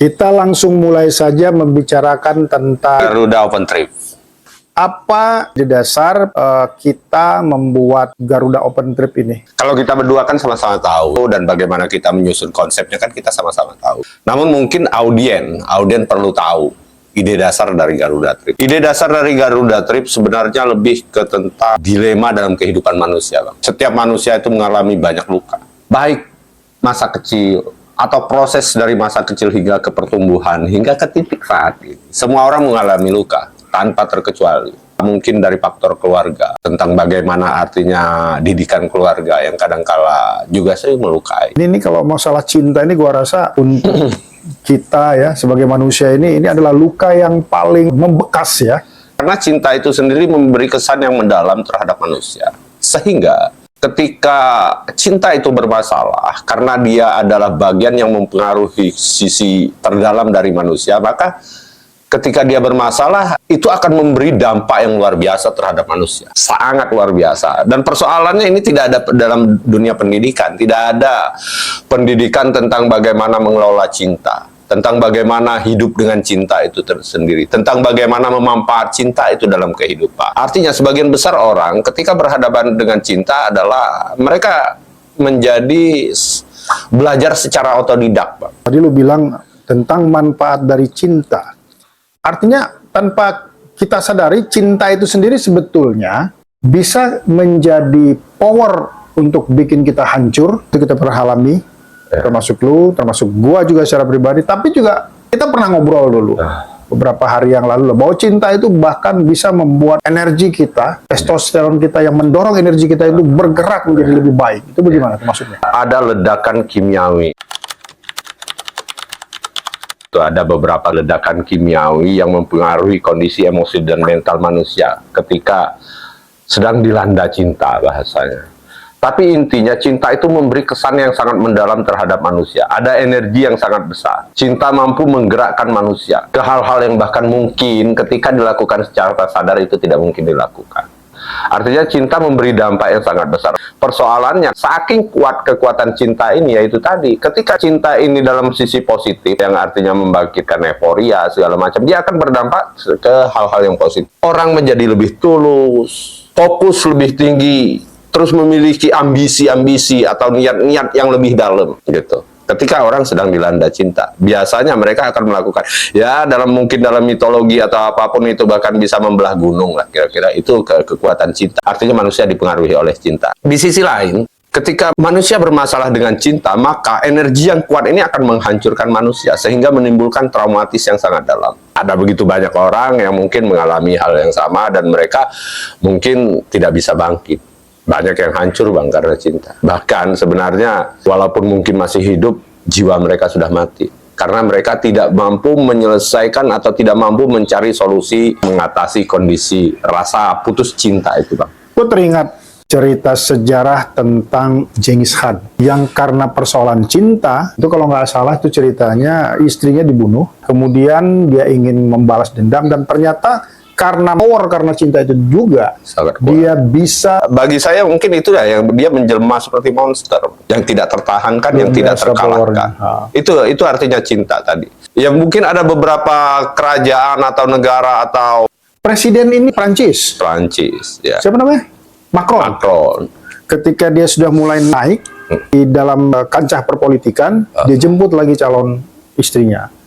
Kita langsung mulai saja membicarakan tentang Garuda Open Trip. apa di dasar kita membuat Garuda Open Trip ini. Kalau kita berdua kan sama-sama tahu, dan bagaimana kita menyusun konsepnya kan kita sama-sama tahu. Namun mungkin audien perlu tahu ide dasar dari Garuda Trip. Ide dasar dari Garuda Trip sebenarnya lebih ke tentang dilema dalam kehidupan manusia, Bang. Setiap manusia itu mengalami banyak luka. Baik masa kecil, atau proses dari masa kecil hingga ke pertumbuhan, hingga ke titik saat ini. Semua orang mengalami luka, tanpa terkecuali. Mungkin dari faktor keluarga, tentang bagaimana artinya didikan keluarga yang kadangkala juga sering melukai. Ini kalau masalah cinta ini gua rasa untuk kita ya sebagai manusia ini adalah luka yang paling membekas ya. Karena cinta itu sendiri memberi kesan yang mendalam terhadap manusia. Sehingga ketika cinta itu bermasalah, karena dia adalah bagian yang mempengaruhi sisi terdalam dari manusia, maka ketika dia bermasalah, itu akan memberi dampak yang luar biasa terhadap manusia. Sangat luar biasa. Dan persoalannya ini tidak ada dalam dunia pendidikan. Tidak ada pendidikan tentang bagaimana mengelola cinta. Tentang bagaimana hidup dengan cinta itu tersendiri. Tentang bagaimana memanfaat cinta itu dalam kehidupan. Artinya sebagian besar orang ketika berhadapan dengan cinta adalah mereka menjadi belajar secara otodidak, Bang. Tadi lu bilang tentang manfaat dari cinta. Artinya tanpa kita sadari cinta itu sendiri sebetulnya bisa menjadi power untuk bikin kita hancur. Itu kita pernah alami, termasuk lu, termasuk gua juga secara pribadi. Tapi juga kita pernah ngobrol dulu beberapa hari yang lalu bahwa cinta itu bahkan bisa membuat energi kita, testosteron kita yang mendorong energi kita itu bergerak menjadi lebih baik. Itu bagaimana maksudnya? Ada ledakan kimiawi. Ada beberapa ledakan kimiawi yang mempengaruhi kondisi emosi dan mental manusia ketika sedang dilanda cinta bahasanya. Tapi intinya cinta itu memberi kesan yang sangat mendalam terhadap manusia. Ada energi yang sangat besar. Cinta mampu menggerakkan manusia ke hal-hal yang bahkan mungkin ketika dilakukan secara tak sadar itu tidak mungkin dilakukan. Artinya cinta memberi dampak yang sangat besar. Persoalannya, saking kuat kekuatan cinta ini, yaitu tadi, ketika cinta ini dalam sisi positif, yang artinya membangkitkan euforia, segala macam, dia akan berdampak ke hal-hal yang positif. Orang menjadi lebih tulus, fokus lebih tinggi, terus memiliki ambisi-ambisi atau niat-niat yang lebih dalam, gitu. Ketika orang sedang dilanda cinta, biasanya mereka akan melakukan, ya mungkin dalam mitologi atau apapun itu, bahkan bisa membelah gunung lah, kira-kira itu kekuatan cinta. Artinya manusia dipengaruhi oleh cinta. Di sisi lain, ketika manusia bermasalah dengan cinta, maka energi yang kuat ini akan menghancurkan manusia, sehingga menimbulkan traumatis yang sangat dalam. Ada begitu banyak orang yang mungkin mengalami hal yang sama, dan mereka mungkin tidak bisa bangkit. Banyak yang hancur, Bang, karena cinta. Bahkan sebenarnya walaupun mungkin masih hidup, jiwa mereka sudah mati. Karena mereka tidak mampu menyelesaikan atau tidak mampu mencari solusi mengatasi kondisi rasa putus cinta itu, Bang. Gue teringat cerita sejarah tentang Genghis Khan yang karena persoalan cinta, itu kalau nggak salah itu ceritanya istrinya dibunuh. Kemudian dia ingin membalas dendam dan ternyata karena cinta itu juga dia bisa, bagi saya mungkin itu ya yang dia menjelma seperti monster yang tidak tertahankan, yang tidak terkalahkan. Itu artinya cinta tadi. Ya mungkin ada beberapa kerajaan atau negara atau presiden ini Prancis ya. Siapa namanya? Macron. Ketika dia sudah mulai naik di dalam kancah perpolitikan, dia jemput lagi calon istrinya.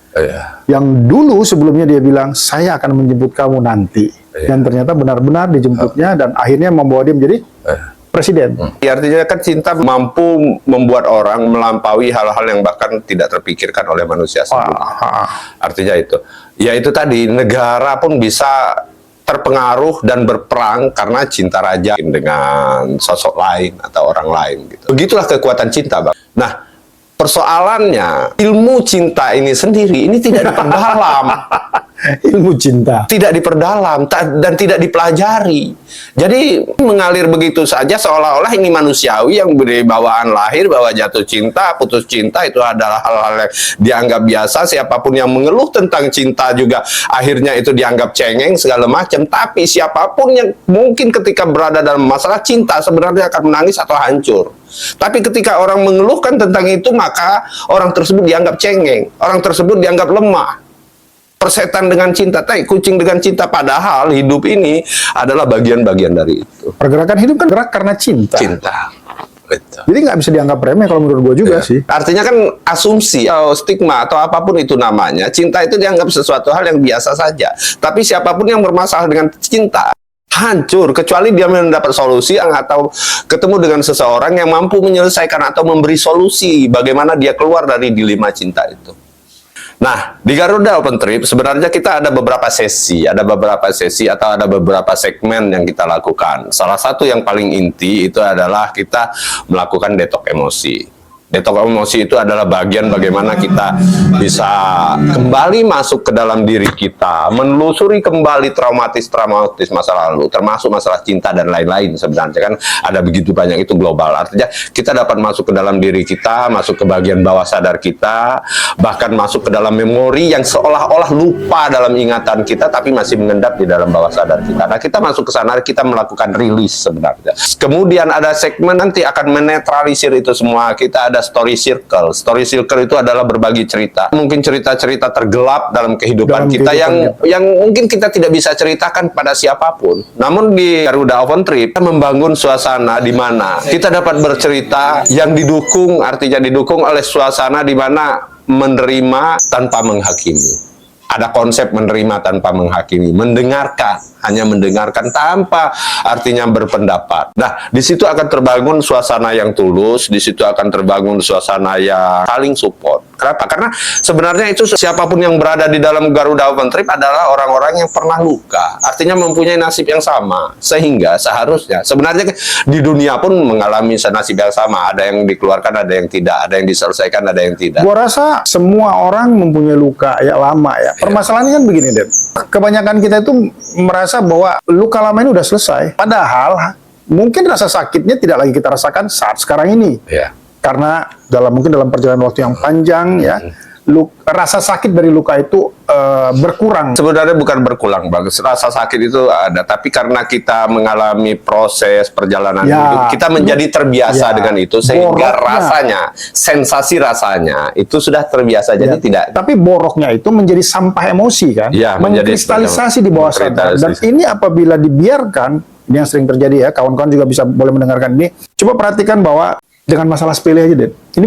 Yang dulu sebelumnya dia bilang, saya akan menjemput kamu nanti. Dan ternyata benar-benar dijemputnya, dan akhirnya membawa dia menjadi presiden. Artinya kan cinta mampu membuat orang melampaui hal-hal yang bahkan tidak terpikirkan oleh manusia sebelumnya. Artinya itu. Ya itu tadi, negara pun bisa terpengaruh dan berperang karena cinta raja dengan sosok lain atau orang lain. Gitu. Begitulah kekuatan cinta, Bang. Nah, persoalannya, ilmu cinta ini sendiri, ini tidak diperdalam. ilmu cinta. Tidak diperdalam dan tidak dipelajari. Jadi mengalir begitu saja seolah-olah ini manusiawi yang beri bawaan lahir bahwa jatuh cinta, putus cinta itu adalah hal-hal yang dianggap biasa. Siapapun yang mengeluh tentang cinta juga akhirnya itu dianggap cengeng segala macam. Tapi siapapun yang mungkin ketika berada dalam masalah cinta sebenarnya akan menangis atau hancur. Tapi ketika orang mengeluhkan tentang itu, maka orang tersebut dianggap cengeng, orang tersebut dianggap lemah. Persetan dengan cinta, kucing dengan cinta, padahal hidup ini adalah bagian-bagian dari itu. Pergerakan hidup kan gerak karena cinta. Cinta. Betul. Jadi nggak bisa dianggap remeh kalau menurut gue juga sih. Artinya kan asumsi atau stigma atau apapun itu namanya, cinta itu dianggap sesuatu hal yang biasa saja. Tapi siapapun yang bermasalah dengan cinta, hancur, kecuali dia mendapat solusi atau ketemu dengan seseorang yang mampu menyelesaikan atau memberi solusi bagaimana dia keluar dari dilema cinta itu. Nah, di Garuda Open Trip sebenarnya kita ada beberapa sesi atau ada beberapa segmen yang kita lakukan. Salah satu yang paling inti itu adalah kita melakukan detox emosi. Detox emosi itu adalah bagian bagaimana kita bisa kembali masuk ke dalam diri kita, menelusuri kembali traumatis masa lalu, termasuk masalah cinta dan lain-lain. Sebenarnya kan ada begitu banyak, itu global. Artinya kita dapat masuk ke dalam diri kita, masuk ke bagian bawah sadar kita, bahkan masuk ke dalam memori yang seolah-olah lupa dalam ingatan kita, tapi masih mengendap di dalam bawah sadar kita. Nah, kita masuk ke sana, kita melakukan rilis sebenarnya. Kemudian ada segmen nanti akan menetralisir itu semua. Kita ada story circle. Story circle itu adalah berbagi cerita. Mungkin cerita-cerita tergelap dalam kehidupan kita yang mungkin kita tidak bisa ceritakan pada siapapun. Namun di Garuda Open Trip kita membangun suasana di mana kita dapat bercerita yang didukung, artinya didukung oleh suasana di mana menerima tanpa menghakimi. Ada konsep menerima tanpa menghakimi, mendengarkan, hanya mendengarkan tanpa artinya berpendapat. Nah, di situ akan terbangun suasana yang tulus, di situ akan terbangun suasana yang saling support. Kenapa? Karena sebenarnya itu siapapun yang berada di dalam Garuda Open Trip adalah orang-orang yang pernah luka, artinya mempunyai nasib yang sama, sehingga seharusnya sebenarnya di dunia pun mengalami nasib yang sama. Ada yang dikeluarkan, ada yang tidak, ada yang diselesaikan, ada yang tidak. Gua rasa semua orang mempunyai luka ya lama ya. Permasalahannya kan begini, Den. Kebanyakan kita itu merasa bahwa luka lama ini udah selesai. Padahal mungkin rasa sakitnya tidak lagi kita rasakan saat sekarang ini. Ya. Karena mungkin dalam perjalanan waktu yang panjang ya, rasa sakit dari luka itu berkurang. Sebenarnya bukan berkurang, Bang. Rasa sakit itu ada, tapi karena kita mengalami proses perjalanan hidup, kita menjadi terbiasa dengan itu, sehingga rasanya, sensasi rasanya itu sudah terbiasa, jadi tidak. Tapi boroknya itu menjadi sampah emosi kan, mengkristalisasi di bawah sadar. Dan ini apabila dibiarkan, ini yang sering terjadi ya, kawan-kawan juga boleh mendengarkan ini. Coba perhatikan bahwa dengan masalah sepele aja, Den. Ini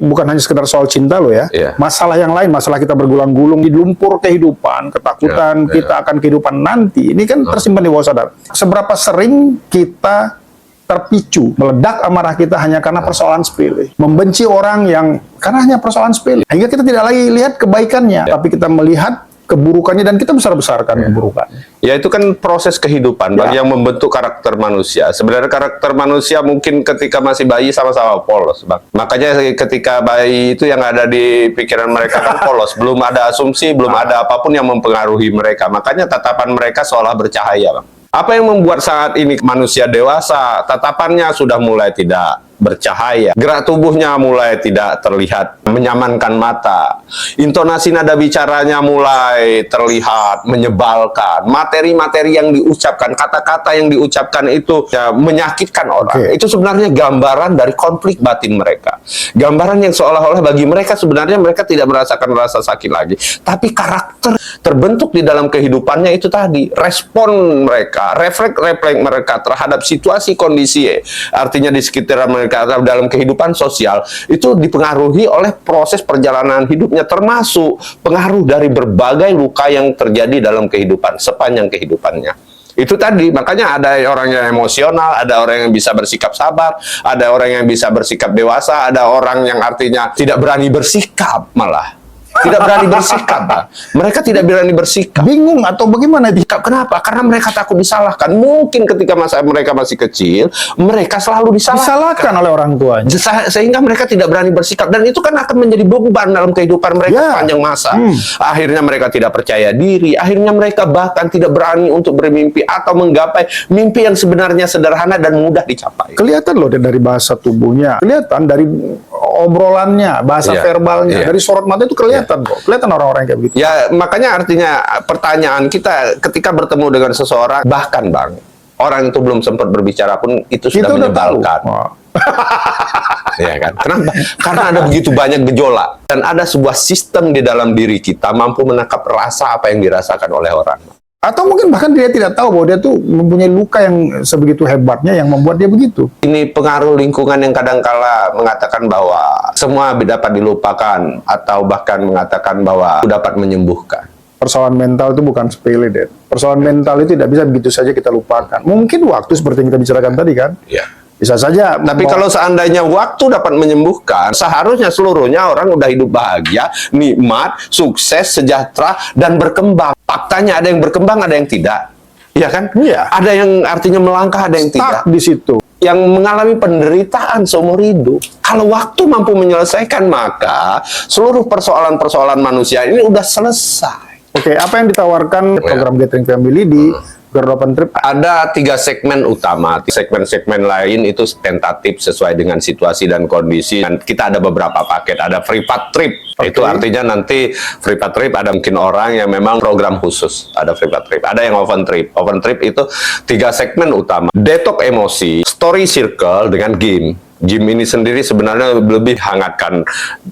bukan hanya sekedar soal cinta loh ya. Masalah yang lain, masalah kita bergulung-gulung di lumpur kehidupan, ketakutan kita akan kehidupan nanti. Ini kan tersimpan di bawah sadar. Seberapa sering kita terpicu, meledak amarah kita hanya karena persoalan sepele. Membenci orang yang karena hanya persoalan sepele. Hingga kita tidak lagi lihat kebaikannya, tapi kita melihat keburukannya dan kita besar-besarkan keburukannya. Ya, itu kan proses kehidupan yang membentuk karakter manusia. Sebenarnya karakter manusia mungkin ketika masih bayi sama-sama polos, Bang. Makanya ketika bayi itu yang ada di pikiran mereka kan polos, belum ada asumsi, belum ada apapun yang mempengaruhi mereka. Makanya tatapan mereka seolah bercahaya, Bang. Apa yang membuat saat ini manusia dewasa tatapannya sudah mulai tidak bercahaya, gerak tubuhnya mulai tidak terlihat menyamankan mata, intonasi nada bicaranya mulai terlihat menyebalkan, materi-materi yang diucapkan, kata-kata yang diucapkan itu ya, menyakitkan orang. Itu sebenarnya gambaran dari konflik batin mereka, gambaran yang seolah-olah bagi mereka sebenarnya mereka tidak merasakan rasa sakit lagi, tapi karakter terbentuk di dalam kehidupannya itu tadi, respon mereka, refleks mereka terhadap situasi kondisi, artinya di sekitar mereka dalam kehidupan sosial itu dipengaruhi oleh proses perjalanan hidupnya, termasuk pengaruh dari berbagai luka yang terjadi dalam kehidupan sepanjang kehidupannya. Itu tadi, makanya ada orang yang emosional, ada orang yang bisa bersikap sabar, ada orang yang bisa bersikap dewasa, ada orang yang artinya tidak berani bersikap malah. Tidak berani bersikap, Bang. Mereka tidak berani bersikap. Bingung atau bagaimana? Kenapa? Karena mereka takut disalahkan. Mungkin ketika mereka masih kecil, mereka selalu Disalahkan oleh orang tuanya. sehingga mereka tidak berani bersikap, dan itu kan akan menjadi beban dalam kehidupan mereka Ya. sepanjang masa. Akhirnya mereka tidak percaya diri, akhirnya mereka bahkan tidak berani untuk bermimpi atau menggapai mimpi yang sebenarnya sederhana dan mudah dicapai. Kelihatan loh dari bahasa tubuhnya, kelihatan dari obrolannya, bahasa Iya, verbalnya, iya. dari sorot mata itu kelihatan kok. Kelihatan orang-orang kayak begitu. Ya, makanya artinya pertanyaan kita ketika bertemu dengan seseorang, bahkan Bang, orang itu belum sempat berbicara pun itu sudah Kita udah tahu. menyebalkan. Wah. Ya kan? Kenapa? Karena ada begitu banyak gejolak dan ada sebuah sistem di dalam diri kita mampu menangkap rasa apa yang dirasakan oleh orang. Atau mungkin bahkan dia tidak tahu bahwa dia tuh mempunyai luka yang sebegitu hebatnya yang membuat dia begitu. Ini pengaruh lingkungan yang kadangkala mengatakan bahwa semua dapat dilupakan atau bahkan mengatakan bahwa dapat menyembuhkan. Persoalan mental itu bukan sepele, Dad. Persoalan mental itu tidak bisa begitu saja kita lupakan. Mungkin waktu seperti yang kita bicarakan tadi kan. Ya. Bisa saja. Tapi kalau seandainya waktu dapat menyembuhkan, seharusnya seluruhnya orang udah hidup bahagia, nikmat, sukses, sejahtera, dan berkembang. Faktanya ada yang berkembang, ada yang tidak. Iya kan? Iya. Ada yang artinya melangkah, ada yang tidak. stuck di situ. Yang mengalami penderitaan seumur hidup. Kalau waktu mampu menyelesaikan, maka seluruh persoalan-persoalan manusia ini udah selesai. Oke, apa yang ditawarkan program Gathering Family di Garuda Open Trip? Ada 3 segmen utama. Segmen-segmen lain itu tentatif sesuai dengan situasi dan kondisi. Dan kita ada beberapa paket. Ada free path trip. Oke. Itu artinya nanti free path trip ada mungkin orang yang memang program khusus. Ada free path trip. Ada yang open trip. Open trip itu 3 segmen utama. Detox emosi, story circle dengan game. Gym ini sendiri sebenarnya lebih hangatkan.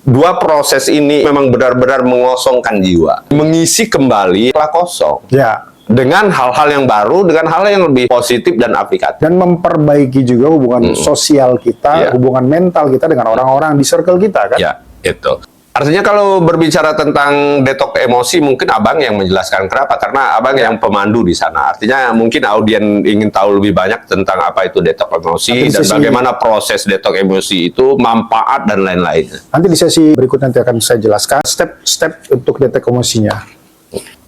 2 proses ini memang benar-benar mengosongkan jiwa. Mengisi kembali setelah kosong. Ya. Dengan hal-hal yang baru, dengan hal yang lebih positif dan aplikatif. Dan memperbaiki juga hubungan sosial kita, Iya. hubungan mental kita dengan orang-orang di circle kita kan. Ya, itu. Artinya kalau berbicara tentang detox emosi, mungkin Abang yang menjelaskan kenapa. Karena Abang yang pemandu di sana. Artinya mungkin audien ingin tahu lebih banyak tentang apa itu detox emosi, Nanti di dan sesi- bagaimana proses detox emosi itu, manfaat, dan lain-lain. Nanti di sesi berikutnya nanti akan saya jelaskan step-step untuk detek emosinya.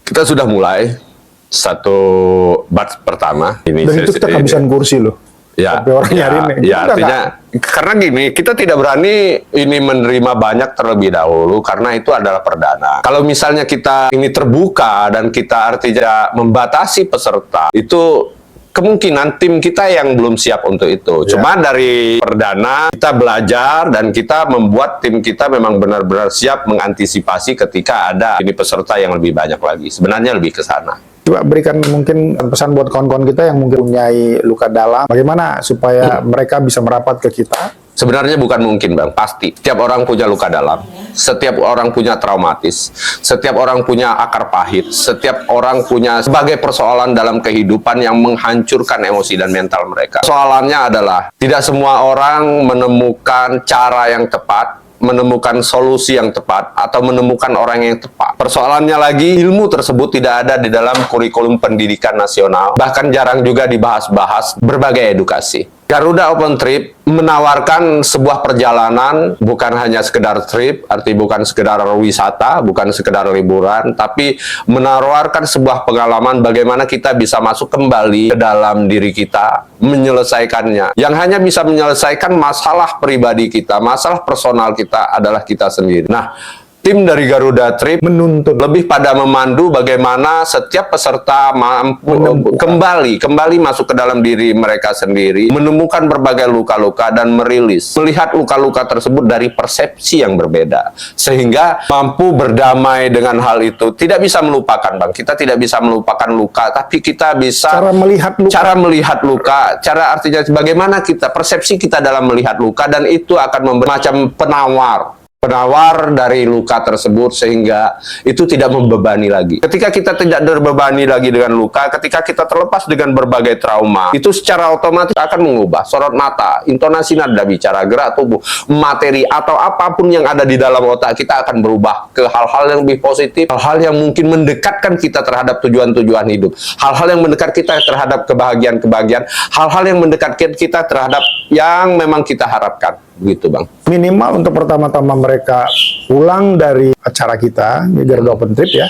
Kita sudah mulai satu batch pertama. Ini Dan itu kita kehabisan kursi loh. Ya, Sampai orang nyariin nih. ya Kita artinya karena gini, kita tidak berani ini menerima banyak terlebih dahulu karena itu adalah perdana. Kalau misalnya kita ini terbuka dan kita artinya membatasi peserta, itu kemungkinan tim kita yang belum siap untuk itu. Ya. Cuma dari perdana kita belajar dan kita membuat tim kita memang benar-benar siap mengantisipasi ketika ada ini peserta yang lebih banyak lagi. Sebenarnya lebih ke sana. Coba berikan mungkin pesan buat kawan-kawan kita yang mungkin punya luka dalam. Bagaimana supaya mereka bisa merapat ke kita? Sebenarnya bukan mungkin, Bang. Pasti. Setiap orang punya luka dalam. Setiap orang punya traumatis. Setiap orang punya akar pahit. Setiap orang punya sebagai persoalan dalam kehidupan yang menghancurkan emosi dan mental mereka. Soalannya adalah, tidak semua orang menemukan cara yang tepat, menemukan solusi yang tepat, atau menemukan orang yang tepat. Persoalannya lagi, ilmu tersebut tidak ada di dalam kurikulum pendidikan nasional, bahkan jarang juga dibahas-bahas berbagai edukasi. Garuda Open Trip menawarkan sebuah perjalanan, bukan hanya sekedar trip, arti bukan sekedar wisata, bukan sekedar liburan, tapi menawarkan sebuah pengalaman bagaimana kita bisa masuk kembali ke dalam diri kita, menyelesaikannya. Yang hanya bisa menyelesaikan masalah pribadi kita, masalah personal kita adalah kita sendiri. Nah, tim dari Garuda Trip Menuntun. lebih pada memandu bagaimana setiap peserta mampu kembali masuk ke dalam diri mereka sendiri, menemukan berbagai luka-luka dan melihat luka-luka tersebut dari persepsi yang berbeda, sehingga mampu berdamai dengan hal itu. Tidak bisa melupakan, Bang. Kita tidak bisa melupakan luka, tapi kita bisa Cara melihat luka. cara artinya bagaimana kita persepsi kita dalam melihat luka, dan itu akan memberi macam penawar dari luka tersebut sehingga itu tidak membebani lagi. Ketika kita tidak terbebani lagi dengan luka, ketika kita terlepas dengan berbagai trauma, itu secara otomatis akan mengubah sorot mata, intonasi nada bicara, gerak tubuh, materi, atau apapun yang ada di dalam otak kita akan berubah ke hal-hal yang lebih positif, hal-hal yang mungkin mendekatkan kita terhadap tujuan-tujuan hidup, hal-hal yang mendekat kita terhadap kebahagiaan-kebahagiaan, hal-hal yang mendekatkan kita terhadap yang memang kita harapkan, begitu Bang. Minimal untuk pertama-tama mereka pulang dari acara kita di Garuda Open Trip ya,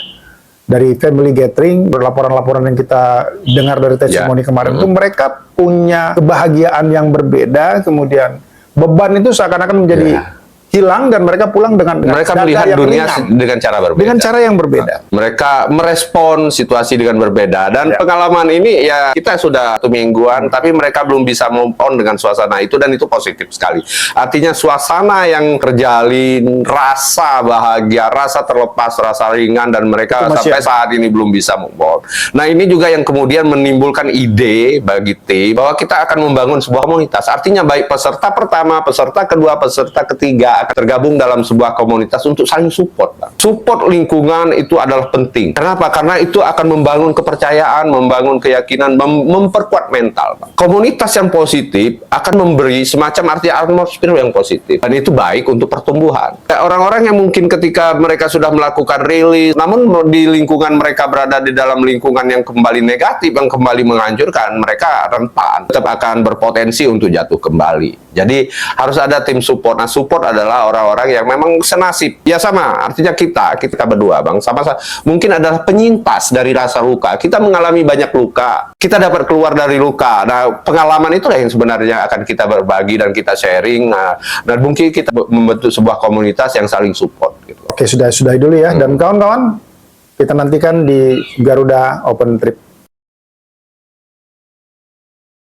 dari family gathering, laporan-laporan yang kita dengar dari testimoni kemarin itu mereka punya kebahagiaan yang berbeda, kemudian beban itu seakan-akan menjadi hilang dan mereka pulang dengan Mereka dada melihat yang dunia ringan. dengan cara berbeda. Dengan cara yang berbeda. Mereka merespon situasi dengan berbeda, dan pengalaman ini ya kita sudah 1 mingguan, tapi mereka belum bisa move on dengan suasana itu, dan itu positif sekali. Artinya suasana yang terjalin, rasa bahagia, rasa terlepas, rasa ringan, dan mereka Itu masih sampai saat ini belum bisa move on. Nah, ini juga yang kemudian menimbulkan ide bagi tim bahwa kita akan membangun sebuah komunitas. Artinya baik peserta pertama, peserta kedua, peserta ketiga akan tergabung dalam sebuah komunitas untuk saling support, Bang. Support lingkungan itu adalah penting. Kenapa? Karena itu akan membangun kepercayaan, membangun keyakinan, memperkuat mental, Bang. Komunitas yang positif akan memberi semacam arti atmosfer yang positif, dan itu baik untuk pertumbuhan. Orang-orang yang mungkin ketika mereka sudah melakukan rilis, namun di lingkungan mereka berada di dalam lingkungan yang kembali negatif, yang kembali menghancurkan, mereka rentan, tetap akan berpotensi untuk jatuh kembali. Jadi harus ada tim support. Nah, support adalah orang-orang yang memang senasib. Ya sama, artinya kita berdua, Bang, sama-sama mungkin adalah penyintas dari rasa luka. Kita mengalami banyak luka, kita dapat keluar dari luka. Nah, pengalaman itulah yang sebenarnya akan kita berbagi dan kita sharing. Nah, dan mungkin kita membentuk sebuah komunitas yang saling support gitu. Oke, sudah dulu ya. Dan kawan-kawan, kita nantikan di Garuda Open Trip